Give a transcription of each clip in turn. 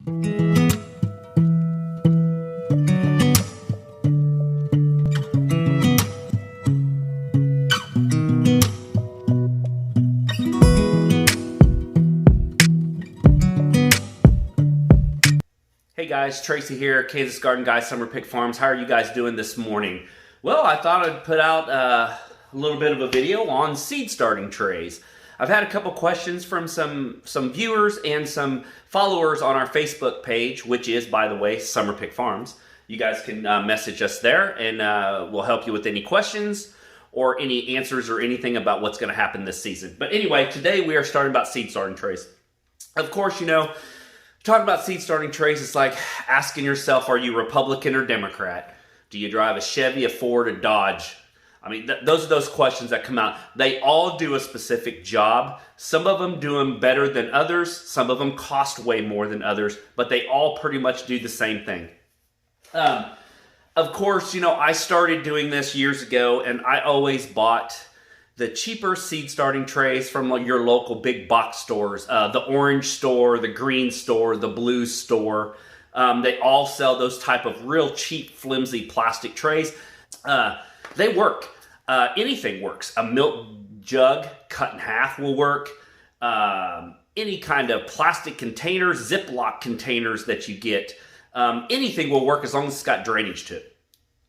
Hey guys, Tracy here, Kansas Garden Guy, Summer Pick Farms. How are you guys doing this morning? Well, I thought I'd put out a little bit of a video on seed starting trays. I've had a couple questions from some viewers and some followers on our Facebook page, which is, by the way, Summer Pick Farms. You guys can message us there and we'll help you with any questions or any answers or anything about what's going to happen this season. But anyway, today we are starting about seed starting trays. Of course, you know, talking about seed starting trays, it's like asking yourself, are you Republican or Democrat? Do you drive a Chevy, a Ford, a Dodge? I mean, those are those questions that come out. They all do a specific job. Some of them do them better than others. Some of them cost way more than others, but they all pretty much do the same thing. Of course, you know, I started doing this years ago, and I always bought the cheaper seed starting trays from your local big box stores, the orange store, the green store, the blue store. They all sell those type of real cheap, flimsy plastic trays. They work. Anything works. A milk jug cut in half will work. Any kind of plastic containers, Ziploc containers that you get, anything will work as long as it's got drainage to it.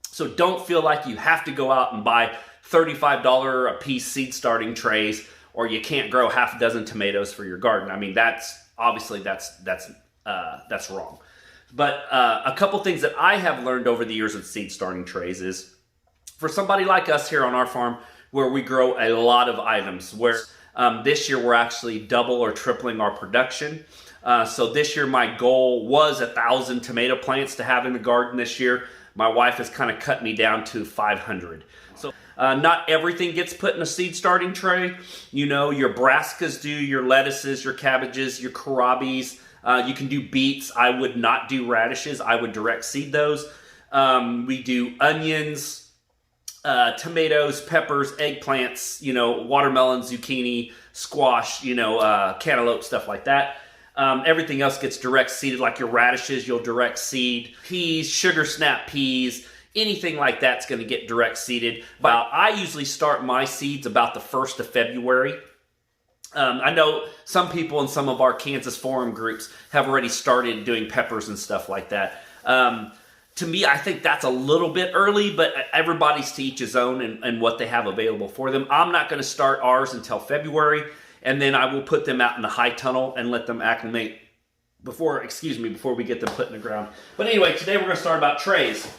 So don't feel like you have to go out and buy $35 a piece seed starting trays, or you can't grow half a dozen tomatoes for your garden. I mean, that's obviously that's wrong. But a couple things that I have learned over the years with seed starting trays is, for somebody like us here on our farm, where we grow a lot of items, where this year we're actually double or tripling our production. So this year my goal was 1,000 tomato plants to have in the garden this year. My wife has kind of cut me down to 500. So not everything gets put in a seed starting tray. You know, your brassicas do, your lettuces, your cabbages, your kohlrabis. You can do beets. I would not do radishes. I would direct seed those. We do onions, tomatoes, peppers, eggplants, you know, watermelon, zucchini, squash, you know, cantaloupe, stuff like that. Everything else gets direct seeded, like your radishes, you'll direct seed. Peas, sugar snap peas, anything like that's going to get direct seeded. But I usually start my seeds about the 1st of February. I know some people in some of our Kansas forum groups have already started doing peppers and stuff like that. To me, I think that's a little bit early, but everybody's to each his own and what they have available for them. I'm not going to start ours until February, and then I will put them out in the high tunnel and let them acclimate before we get them put in the ground. But anyway, today we're going to start about trays.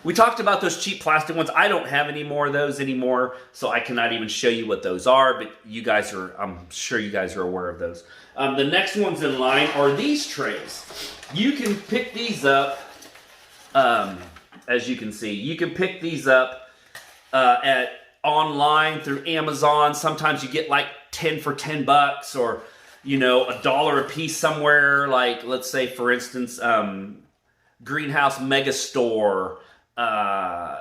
We talked about those cheap plastic ones. I don't have any more of those anymore, so I cannot even show you what those are, but you guys are, I'm sure you guys are aware of those. The next ones in line are these trays. You can pick these up, as you can see. You can pick these up online through Amazon. Sometimes you get like 10 for $10, or, you know, $1 a piece somewhere. Like, let's say, for instance, Greenhouse Mega Store. I'm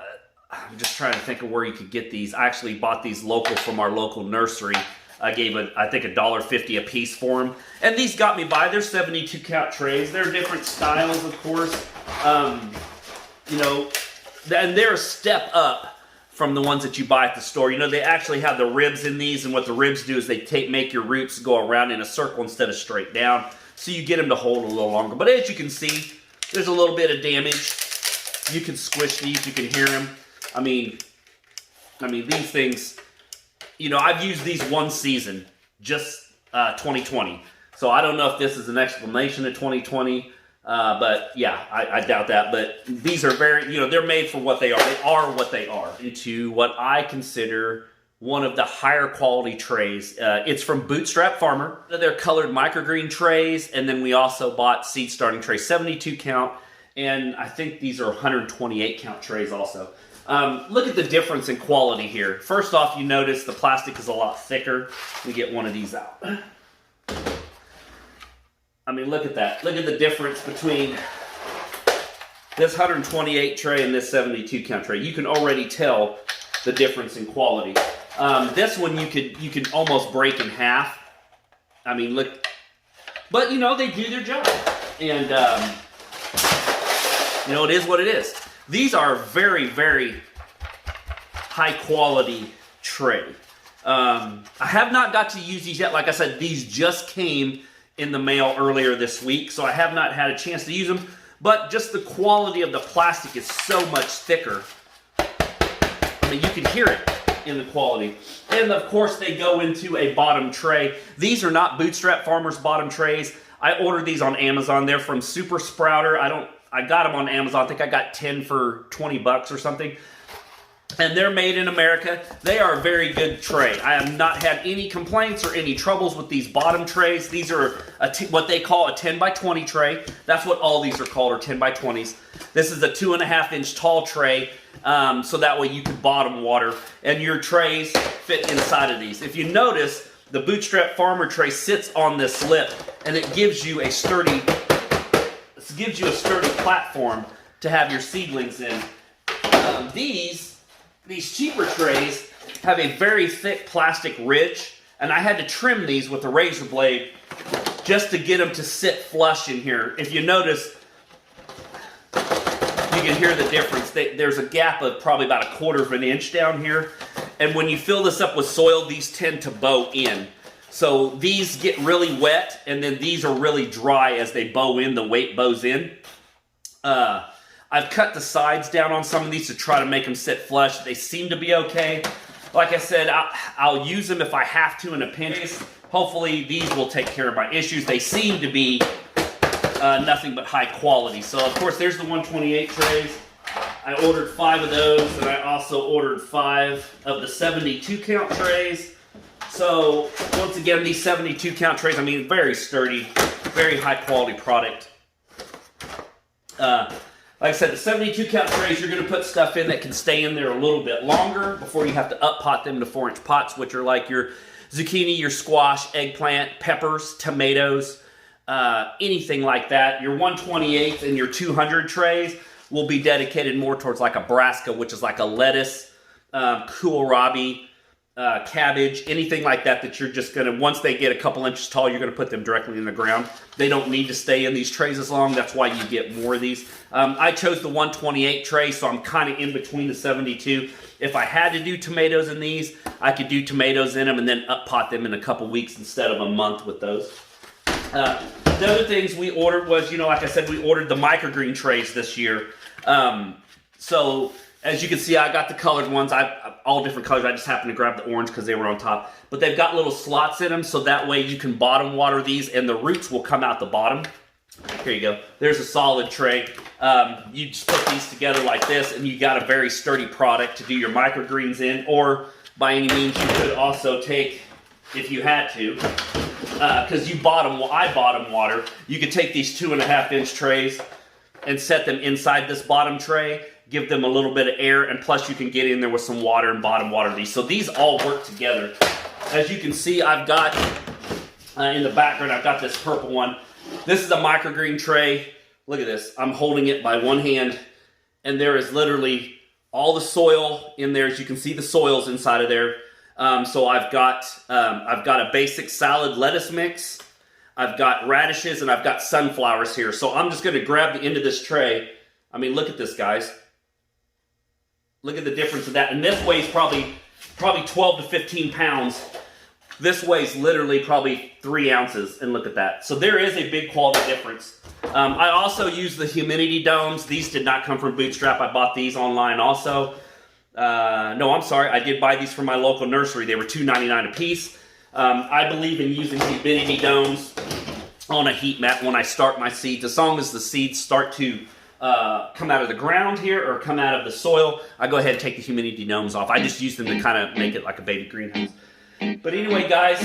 just trying to think of where you could get these. I actually bought these local from our local nursery. I gave I think $1.50 a piece for them, and these got me by. They're 72 count trays. They're different styles, of course. You know, and they're a step up from the ones that you buy at the store. You know, they actually have the ribs in these, and what the ribs do is they make your roots go around in a circle instead of straight down, so you get them to hold a little longer. But as you can see, there's a little bit of damage. You can squish these, you can hear them. I mean these things, you know, I've used these one season, just 2020. So I don't know if this is an explanation of 2020, but yeah, I doubt that. But these are very, you know, they're made for what they are. They are what they are. Into what I consider one of the higher quality trays. It's from Bootstrap Farmer. They're colored microgreen trays, and then we also bought seed starting trays, 72 count. And I think these are 128 count trays also. Look at the difference in quality here. First off, you notice the plastic is a lot thicker. Let me get one of these out. I mean, look at that. Look at the difference between this 128 tray and this 72 count tray. You can already tell the difference in quality. This one you could almost break in half. I mean, look But, you know, they do their job. And, you know, it is what it is. These are very, very high quality tray. I have not got to use these yet. Like I said, these just came in the mail earlier this week, so I have not had a chance to use them. But just the quality of the plastic is so much thicker. I mean, you can hear it in the quality. And of course, they go into a bottom tray. These are not Bootstrap Farmer's bottom trays. I ordered these on Amazon. They're from Super Sprouter. I got them on Amazon. I think I got 10 for 20 bucks or something. And they're made in America. They are a very good tray. I have not had any complaints or any troubles with these bottom trays. These are what they call a 10 by 20 tray. That's what all these are called, are 10 by 20s. This is a 2.5 inch tall tray, so that way you can bottom water. And your trays fit inside of these. If you notice, the Bootstrap Farmer tray sits on this lip, and it gives you a sturdy platform to have your seedlings in. These cheaper trays have a very thick plastic ridge, and I had to trim these with a razor blade just to get them to sit flush in here. If you notice, you can hear the difference. There's a gap of probably about 1/4 inch down here, and when you fill this up with soil, these tend to bow in. So these get really wet, and then these are really dry as they bow in, the weight bows in. I've cut the sides down on some of these to try to make them sit flush. They seem to be okay. Like I said, I'll use them if I have to in a pinch. Hopefully these will take care of my issues. They seem to be nothing but high quality. So of course there's the 128 trays. I ordered 5 of those, and I also ordered 5 of the 72 count trays. So once again, these 72 count trays, I mean, very sturdy, very high quality product. Like I said, the 72 count trays, you're going to put stuff in that can stay in there a little bit longer before you have to up pot them to 4-inch pots, which are like your zucchini, your squash, eggplant, peppers, tomatoes, anything like that. Your 128 and your 200 trays will be dedicated more towards like a brassica, which is like a lettuce, kohlrabi, cabbage, anything like that that you're just going to, once they get a couple inches tall, you're going to put them directly in the ground. They don't need to stay in these trays as long. That's why you get more of these. I chose the 128 tray, so I'm kind of in between the 72. If I had to do tomatoes in these, I could do tomatoes in them and then up pot them in a couple weeks instead of a month with those. The other things we ordered was, you know, like I said, we ordered the microgreen trays this year. So as you can see, I got the colored ones. All different colors. I just happened to grab the orange because they were on top. But they've got little slots in them, so that way you can bottom water these, and the roots will come out the bottom. Here you go. There's a solid tray. You just put these together like this, and you got a very sturdy product to do your microgreens in. Or by any means, you could also take, if you had to, because I bottom water. You could take these 2.5 inch trays and set them inside this bottom tray. Give them a little bit of air, and plus you can get in there with some water and bottom water these. So these all work together. As you can see, I've got, in the background, I've got this purple one. This is a microgreen tray. Look at this. I'm holding it by one hand, and there is literally all the soil in there. As you can see, the soil's inside of there. So I've got a basic salad lettuce mix. I've got radishes, and I've got sunflowers here. So I'm just going to grab the end of this tray. I mean, look at this, guys. Look at the difference of that. And this weighs probably 12 to 15 pounds. This weighs literally probably 3 ounces, and look at that. So there is a big quality difference. I also use the humidity domes. These did not come from Bootstrap. I bought these online also. No, I'm sorry. I did buy these from my local nursery. They were $2.99 a piece. I believe in using humidity domes on a heat mat when I start my seeds. As long as the seeds start to come out of the ground here or come out of the soil, I go ahead and take the humidity domes off. I just use them to kind of make it like a baby greenhouse. But anyway, guys,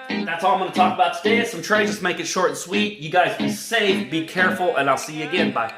that's all I'm going to talk about today. Some trays, just make it short and sweet. You guys be safe, be careful, and I'll see you again. Bye.